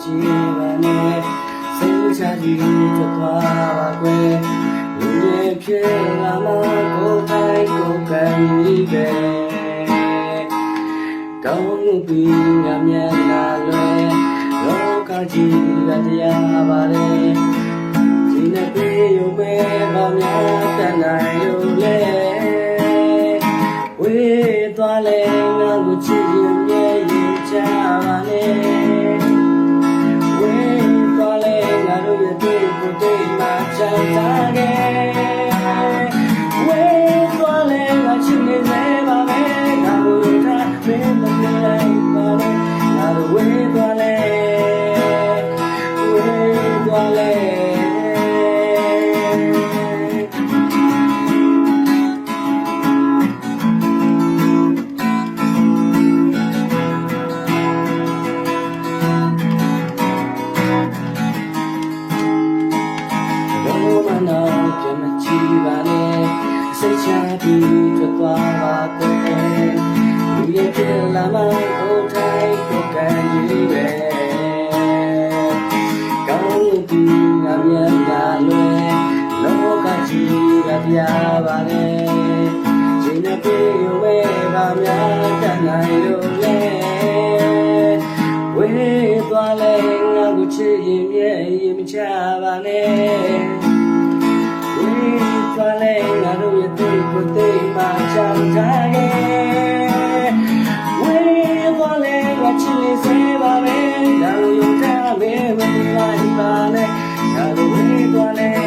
ချီပါနဲ့စိတ်ချကြည့်ထွက်သွားပါကွယ်လူရဲ့ဖြစ်လာမှကိုယ်တိုင်ကိုယ်ကန်ကြီးပဲကောင်းပြီးငါမျက်နှာလွယ်လောကကြီးကတရားပါလေဒီနေ့ပြေရုံပဲဘာများတန်နိုင်လို့လဲဝေးသွားလဲငါကိုချစ်ရင်မြဲရင်ချပါနဲ့ဝေးသွားလဲငါတို့ရဲ့တွေ့ကိုတွေ့မှချမ်းသာခဲ့ဝေးသွားလဲငါချစ်နေစေပါမယ်ငါတို့ထားမင်းမနေလိုက်ပါနဲ့ငါတို့ဝေးသွားလဲဝေးသွားလဲပြန်မကြည့်ပါနဲ့စိတ်ချပြီးထွက်သွားပါကွယ်လူရဲ့ဖြစ်လာမှကိုယ်ထိုင်ကိုယ်ကန်ကြီးပဲကောင်းပြီးငါမျက်နှာလွယ်လောကကြီးကပြပါလေချိန်နဲ့ပြေရုံပဲပါများတတ်နိုင်လို့လဲဝေးသွားလဲငါကိုချစ်ရင်မြဲရင်မချပါနဲ့ဝေးသွားလဲငါတို့ရဲ့တွေ့ကိုတွေ့မှချမ်းသာခဲ့ဝေးသွားလဲငါချစ်နေစေပါမယ်ဒါလို့ရုံထားမယ်မလိုက်ပါနဲ့ငါတို့ဝေးသွားလဲ